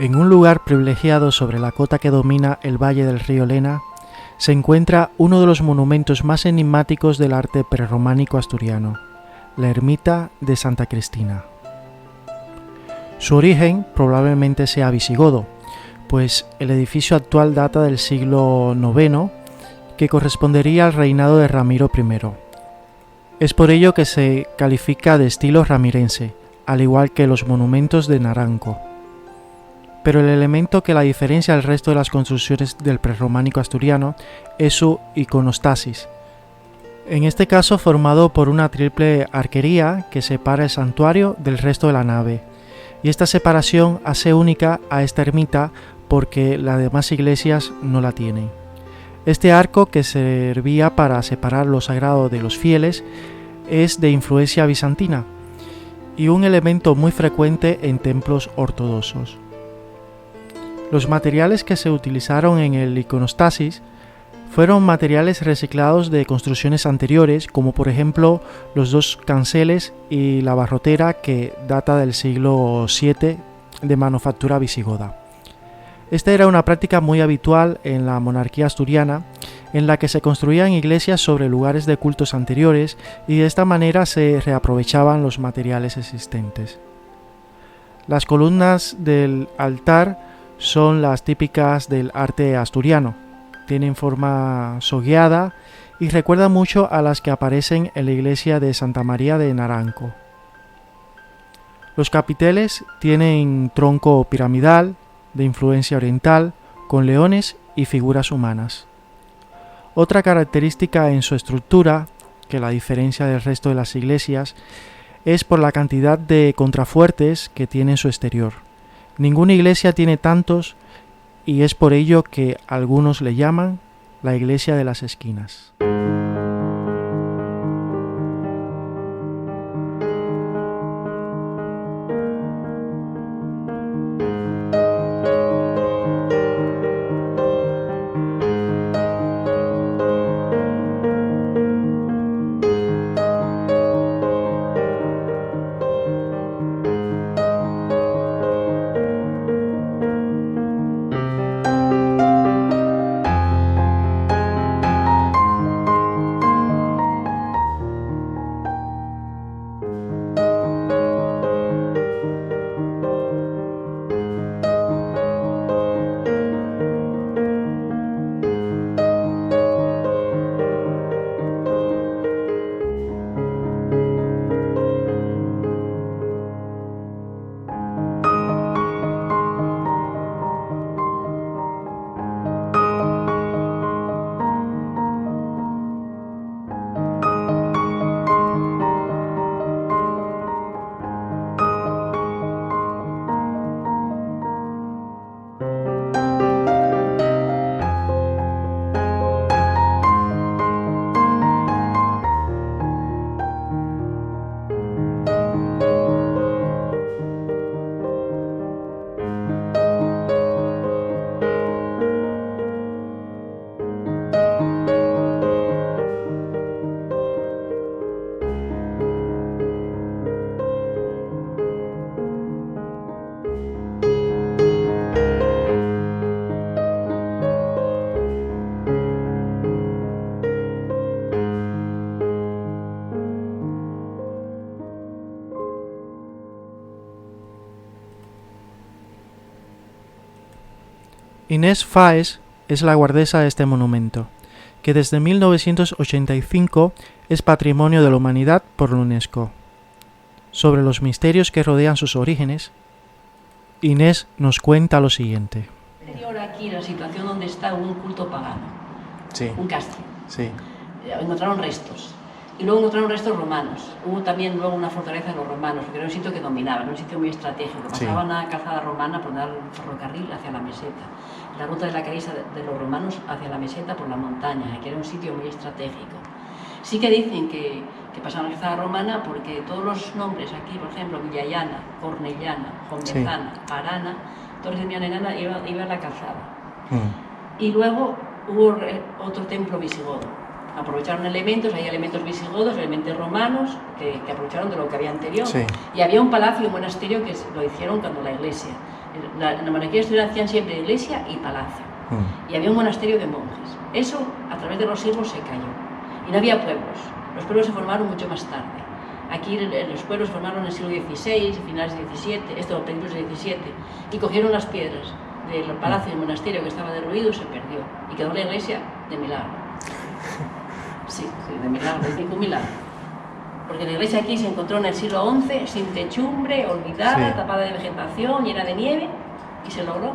En un lugar privilegiado sobre la cota que domina el valle del río Lena, se encuentra uno de los monumentos más enigmáticos del arte prerrománico asturiano, la ermita de Santa Cristina. Su origen probablemente sea visigodo, pues el edificio actual data del siglo IX, que correspondería al reinado de Ramiro I. Es por ello que se califica de estilo ramirense, al igual que los monumentos de Naranco. Pero el elemento que la diferencia del resto de las construcciones del prerrománico asturiano es su iconostasis, en este caso formado por una triple arquería que separa el santuario del resto de la nave, y esta separación hace única a esta ermita porque las demás iglesias no la tienen. Este arco, que servía para separar lo sagrado de los fieles, es de influencia bizantina y un elemento muy frecuente en templos ortodoxos. Los materiales que se utilizaron en el iconostasis fueron materiales reciclados de construcciones anteriores, como por ejemplo los dos canceles y la barrotera, que data del siglo VII, de manufactura visigoda. Esta era una práctica muy habitual en la monarquía asturiana, en la que se construían iglesias sobre lugares de cultos anteriores y de esta manera se reaprovechaban los materiales existentes. Las columnas del altar son las típicas del arte asturiano. Tienen forma sogueada y recuerdan mucho a las que aparecen en la iglesia de Santa María de Naranco. Los capiteles tienen tronco piramidal, de influencia oriental, con leones y figuras humanas. Otra característica en su estructura, que la diferencia del resto de las iglesias, es por la cantidad de contrafuertes que tiene en su exterior. Ninguna iglesia tiene tantos y es por ello que algunos le llaman la iglesia de las esquinas. Inés Faes es la guardesa de este monumento, que desde 1985 es Patrimonio de la Humanidad por la UNESCO. Sobre los misterios que rodean sus orígenes, Inés nos cuenta lo siguiente. Ahora aquí la situación donde está un culto pagano, Sí. un castro. Sí. Encontraron restos. Y luego encontraron restos romanos. Hubo también luego una fortaleza de los romanos, porque era un sitio que dominaban, un sitio muy estratégico. Pasaba una calzada romana por dar el ferrocarril hacia la meseta. La ruta de la caída de los romanos hacia la meseta por la montaña, que era un sitio muy estratégico. Sí que dicen que pasaba la calzada romana porque todos los nombres aquí, por ejemplo, Villallana, Cornellana, Jondezana, Parana, todos los de Mianenana iba a la calzada. Y luego hubo otro templo visigodo. Aprovecharon elementos, hay elementos visigodos, elementos romanos, que aprovecharon de lo que había anterior. Sí. Y había un palacio y un monasterio que lo hicieron cuando la iglesia. En la monarquía asturiana hacían siempre iglesia y palacio. Y había un monasterio de monjes. Eso, a través de los siglos, se cayó. Y no había pueblos. Los pueblos se formaron mucho más tarde. Aquí los pueblos se formaron en el siglo XVI, finales del XVII, principios del XVII, y cogieron las piedras del palacio y el monasterio que estaba derruido, se perdió. Y quedó la iglesia de milagro. Sí, de milagro, de tipo milagro. Porque la iglesia aquí se encontró en el siglo XI, sin techumbre, olvidada, tapada de vegetación, llena de nieve, y se logró.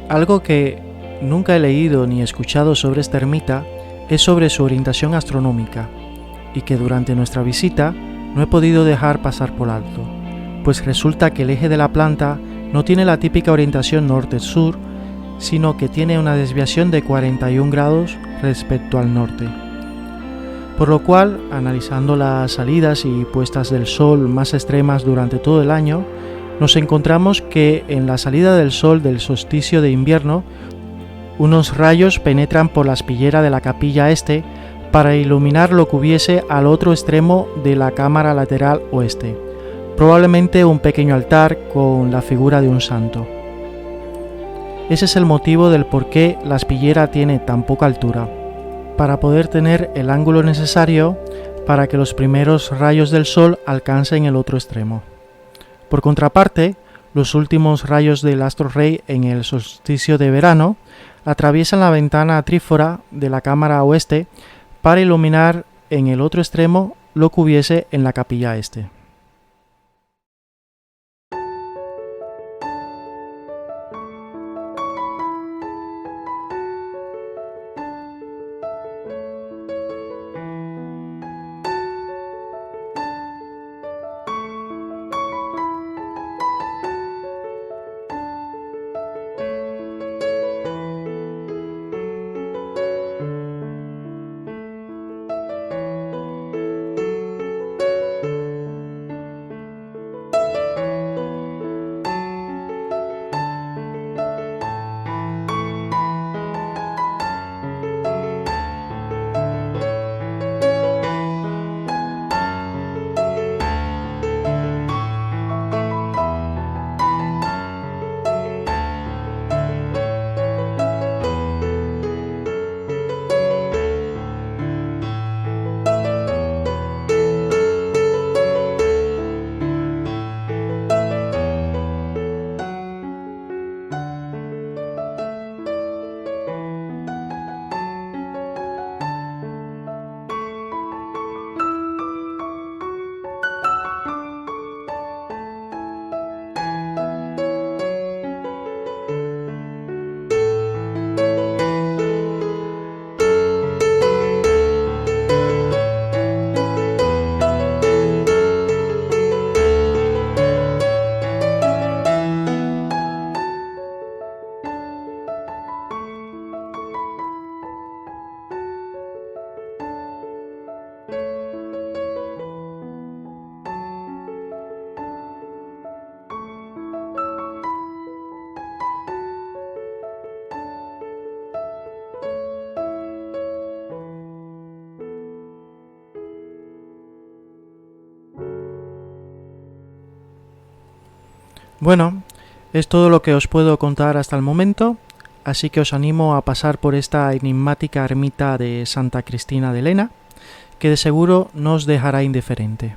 Algo que nunca he leído ni escuchado sobre esta ermita es sobre su orientación astronómica, y que durante nuestra visita no he podido dejar pasar por alto, pues resulta que el eje de la planta no tiene la típica orientación norte-sur, sino que tiene una desviación de 41 grados respecto al norte. Por lo cual, analizando las salidas y puestas del sol más extremas durante todo el año, nos encontramos que en la salida del sol del solsticio de invierno, unos rayos penetran por la espillera de la capilla este para iluminar lo que hubiese al otro extremo de la cámara lateral oeste, probablemente un pequeño altar con la figura de un santo. Ese es el motivo del por qué la espillera tiene tan poca altura, para poder tener el ángulo necesario para que los primeros rayos del sol alcancen el otro extremo. Por contraparte, los últimos rayos del astro rey en el solsticio de verano atraviesan la ventana trífora de la cámara oeste para iluminar en el otro extremo lo que hubiese en la capilla este. Bueno, es todo lo que os puedo contar hasta el momento, así que os animo a pasar por esta enigmática ermita de Santa Cristina de Lena, que de seguro no os dejará indiferente.